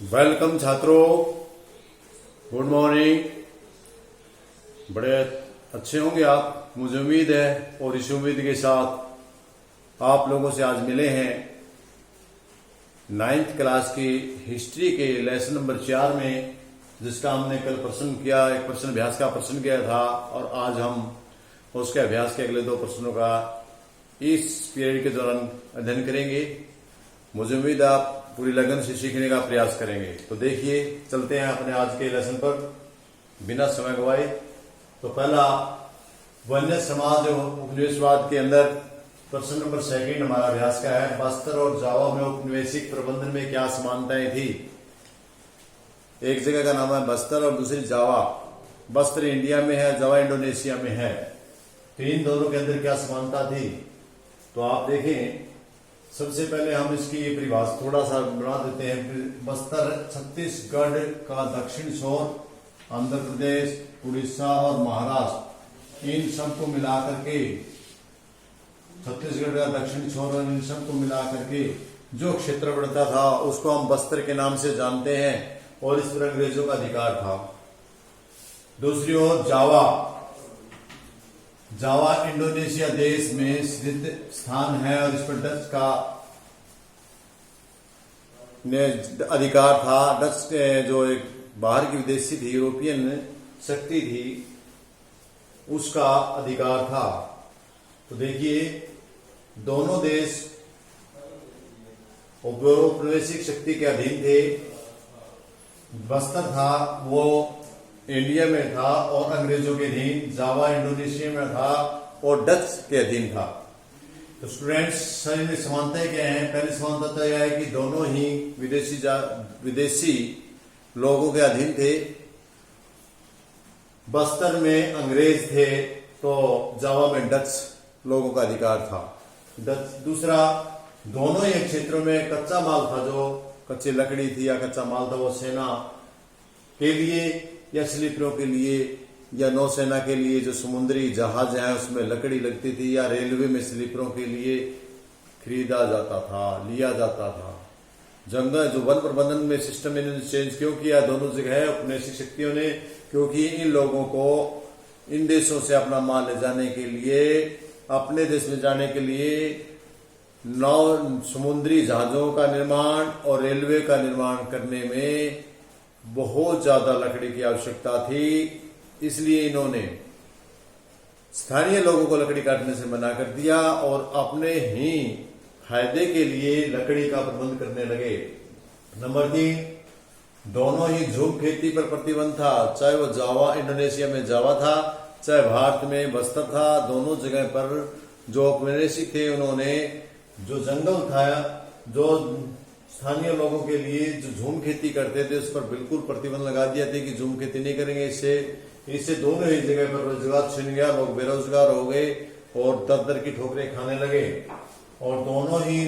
Welcome छात्रों, good morning. बड़े अच्छे होंगे आप, मुझे उम्मीद है। और इस उम्मीद के साथ आप लोगों से आज मिले हैं 9th क्लास की हिस्ट्री के लेसन नंबर 4 में, जिसका हमने कल प्रश्न किया, एक प्रश्न अभ्यास का प्रश्न किया था। और आज हम उसके अभ्यास के अगले 2 प्रश्नों का इस पीरियड के दौरान अध्ययन करेंगे। मुझे उम्मीद है आप पूरी लगन से सीखने का प्रयास करेंगे। तो देखिए, चलते हैं अपने आज के लेसन पर बिना समय गवाए। तो पहला, वन्य समाज और उपनिवेशवाद के अंदर प्रश्न नंबर 2 हमारा अभ्यास का है। बस्तर और जावा में औपनिवेशिक प्रबंधन में क्या समानताएं थी। एक जगह का नाम है बस्तर और दूसरी जावा। बस्तर इंडिया में है, जावा इंडोनेशिया में है। तो इन दोनों के अंदर क्या समानता थी, तो आप देखें। सबसे पहले हम इसकी परिभाषा थोड़ा सा बना देते हैं। बस्तर छत्तीसगढ़ का दक्षिण छोर, आंध्र प्रदेश, उड़ीसा और महाराष्ट्र, इन सबको मिलाकर के, छत्तीसगढ़ का दक्षिण छोर और इन सबको मिलाकर के जो क्षेत्र बढ़ता था उसको हम बस्तर के नाम से जानते हैं। और इस पर अंग्रेजों का अधिकार था। दूसरी ओर जावा, जावा इंडोनेशिया देश में स्थित स्थान है और इस पर डच का अधिकार था। डच जो एक बाहर की विदेशी थी, यूरोपियन शक्ति थी, उसका अधिकार था। तो देखिए, दोनों देश औपनिवेशिक शक्ति के अधीन थे। बस्तर था वो इंडिया में था और अंग्रेजों के अधीन, जावा इंडोनेशिया में था और डच के अधीन था। तो स्टूडेंट्स, सही में समानताएं क्या हैं। पहली समानता तो यह है कि दोनों ही विदेशी लोगों के अधीन थे। बस्तर में अंग्रेज थे तो जावा में डच लोगों का अधिकार था। दूसरा, दोनों ही क्षेत्रों में कच्चा माल था, जो कच्ची लकड़ी थी या कच्चा माल था, वो सेना के लिए या स्लीपरों के लिए या नौसेना के लिए जो समुद्री जहाज है उसमें लकड़ी लगती थी, या रेलवे में स्लीपरों के लिए खरीदा जाता था, लिया जाता था। जंगल जो वन प्रबंधन में सिस्टम इन्होंने चेंज क्यों किया दोनों जगह औपनिवेशिक शक्तियों ने, क्योंकि इन लोगों को इन देशों से अपना माल ले जाने के लिए, अपने देश में जाने के लिए समुद्री जहाजों का निर्माण और रेलवे का निर्माण करने में बहुत ज्यादा लकड़ी की आवश्यकता थी। इसलिए इन्होंने स्थानीय लोगों को लकड़ी काटने से मना कर दिया और अपने ही फायदे के लिए लकड़ी का प्रबंध करने लगे। नंबर 3, दोनों ही झूम खेती पर प्रतिबंध था, चाहे वो जावा इंडोनेशिया में जावा था, चाहे भारत में बस्तर था। दोनों जगह पर जो औपनिवेशिक थे उन्होंने जो जंगल था, जो स्थानीय लोगों के लिए जो झूम खेती करते थे, उस पर बिल्कुल प्रतिबंध लगा दिया था कि झूम खेती नहीं करेंगे। इससे दोनों ही जगह पर रोजगार छिन गया, लोग बेरोजगार हो गए और दर दर की ठोकरें खाने लगे। और दोनों ही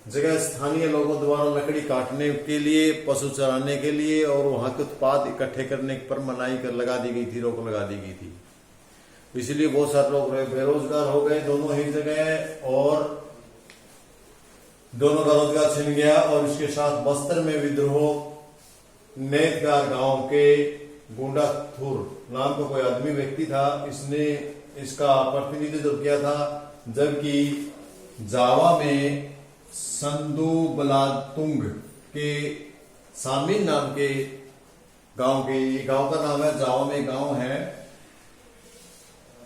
जगह स्थानीय लोगों द्वारा लकड़ी काटने के लिए, पशु चराने के लिए और वहां के उत्पाद इकट्ठे करने पर मनाही कर लगा दी गई थी, रोक लगा दी गई थी। इसलिए बहुत सारे लोग बेरोजगार हो गए दोनों ही जगह और दोनों का रोजगार छिन गया। और इसके साथ बस्तर में विद्रोह, नेतगार गांव के गुंडाथुर नाम का कोई आदमी व्यक्ति था, इसने इसका प्रतिनिधित्व किया था। जबकि जावा में संदू बलातुंग के सामिन नाम के गांव का नाम है, जावा में गांव है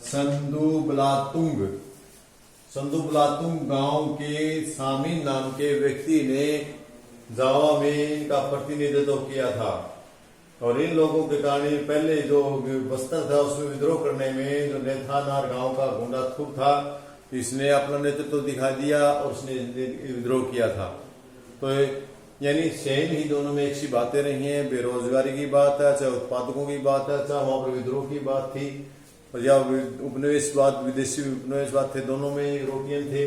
संदू बलातुंग गांव के सामिन नाम के व्यक्ति ने जावा में इनका प्रतिनिधित्व किया था। और इन लोगों के कारण पहले जो बस्तर था उसमें विद्रोह करने में जो नेथानार गांव का गुंडाथुर था, इसने अपना नेतृत्व दिखा दिया और उसने विद्रोह किया था। तो यानी सेम ही दोनों में एक सी बातें रही हैं। बेरोजगारी की बात है, चाहे उत्पादकों की बात है, चाहे वहां पर विद्रोह की बात थी, या उपनिवेशवाद, विदेशी उपनिवेशवाद थे, दोनों में यूरोपियन थे।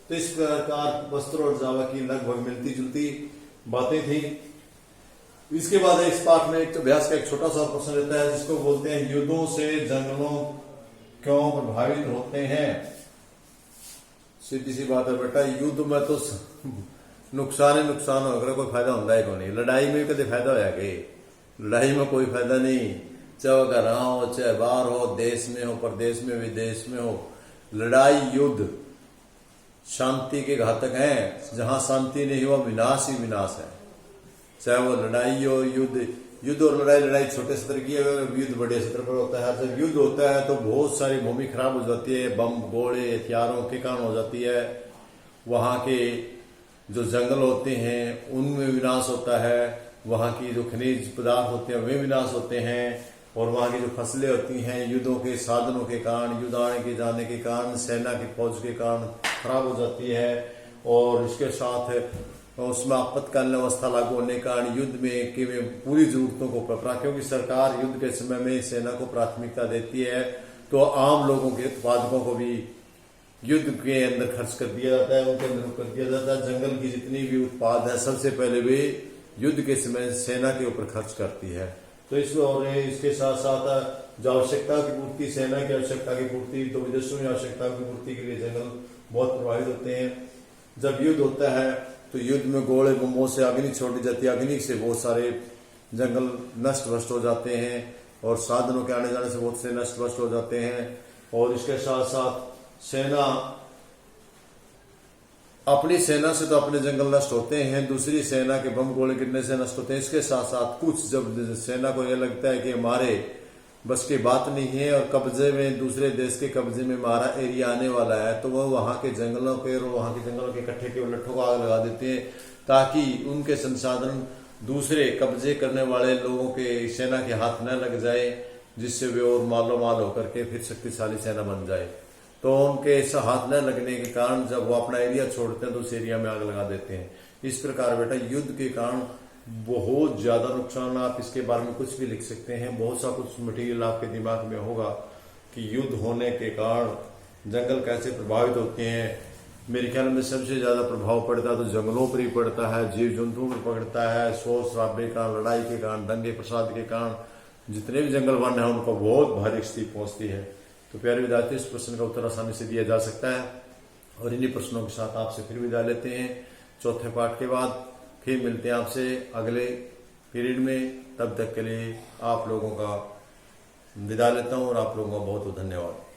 तो इस प्रकार बस्तर और जावा की लगभग मिलती जुलती बातें थी। इसके बाद इस पाठ में एक अभ्यास का एक छोटा सा प्रश्न रहता है, जिसको बोलते हैं युद्धों से जंगलों क्यों प्रभावित होते हैं। सीधी सी बात है बेटा, युद्ध में तो नुकसान ही नुकसान होकर कोई फायदा होता है को नहीं। लड़ाई में कदे फायदा होया कि लड़ाई में कोई फायदा नहीं, चाहे घर हो चाहे बाहर हो, देश में हो प्रदेश में विदेश में हो। लड़ाई युद्ध शांति के घातक हैं, जहां शांति नहीं हो विनाश ही विनाश है। चाहे वो लड़ाई हो युद्ध और लड़ाई छोटे स्तर की है, युद्ध बड़े स्तर पर होता है। जब युद्ध होता है तो बहुत सारी भूमि खराब हो जाती है, बम गोले हथियारों के कारण हो जाती है। वहां के जो जंगल होते हैं उनमें विनाश होता है, वहां की जो खनिज पदार्थ होते हैं वे विनाश होते हैं, और वहां की जो फसलें होती हैं युद्धों के साधनों के कारण, युद्ध आने के जाने के कारण, सेना की फौज के कारण खराब हो जाती है। और इसके साथ उसमें आपातकालीन अवस्था लागू होने के कारण युद्ध में कि पूरी जरूरतों को पकड़ा, क्योंकि सरकार युद्ध के समय में सेना को प्राथमिकता देती है, तो आम लोगों के उत्पादकों को भी युद्ध के अंदर खर्च कर दिया जाता है, उनके अंदर कर दिया जाता है। जंगल की जितनी भी उत्पाद है सबसे पहले वे युद्ध के समय सेना के ऊपर खर्च करती है। तो इसके साथ साथ जो आवश्यकता की पूर्ति, सेना की आवश्यकता की पूर्ति, तो विदेशों में आवश्यकता की पूर्ति के लिए जंगल बहुत प्रभावित होते हैं। जब युद्ध होता है तो युद्ध में गोले बमों से अग्नि छोड़ी जाती है, अग्नि से बहुत सारे जंगल नष्ट भ्रष्ट हो जाते हैं, और साधनों के आने जाने से बहुत से नष्ट भ्रष्ट हो जाते हैं। और इसके साथ साथ सेना, अपनी सेना से तो अपने जंगल नष्ट होते हैं, दूसरी सेना के बम गोले गिरने से नष्ट होते हैं। इसके साथ साथ कुछ जब सेना को यह लगता है कि हमारे बस की बात नहीं है और कब्जे में, दूसरे देश के कब्जे में हमारा एरिया आने वाला है, तो वह वहां के जंगलों के और वहां के जंगलों के इकट्ठे के लट्ठों को आग लगा देते हैं, ताकि उनके संसाधन दूसरे कब्जे करने वाले लोगों के सेना के हाथ न लग जाए, जिससे वे और मालो माल होकर के फिर शक्तिशाली सेना बन जाए। तो उनके ऐसा हाथ न लगने के कारण जब वो अपना एरिया छोड़ते हैं तो उस एरिया में आग लगा देते हैं। इस प्रकार बेटा युद्ध के कारण बहुत ज्यादा नुकसान, आप इसके बारे में कुछ भी लिख सकते हैं, बहुत सा कुछ मटेरियल आपके दिमाग में होगा कि युद्ध होने के कारण जंगल कैसे प्रभावित होते हैं। मेरे ख्याल में सबसे ज्यादा प्रभाव पड़ता है तो जंगलों पर ही पड़ता है, जीव जंतुओं पर पड़ता है। शोर शराबे का, लड़ाई के कारण, दंगे प्रसाद के कारण जितने भी जंगल वन है उनको बहुत भारी स्थिति पहुंचती है। तो प्यारे विद्यार्थी, इस प्रश्न का उत्तर आसानी से दिया जा सकता है, और इन्हीं प्रश्नों के साथ आपसे फिर विदा लेते हैं चौथे पाठ के बाद। फिर मिलते हैं आपसे अगले पीरियड में, तब तक के लिए आप लोगों का विदा लेता हूं और आप लोगों का बहुत बहुत धन्यवाद।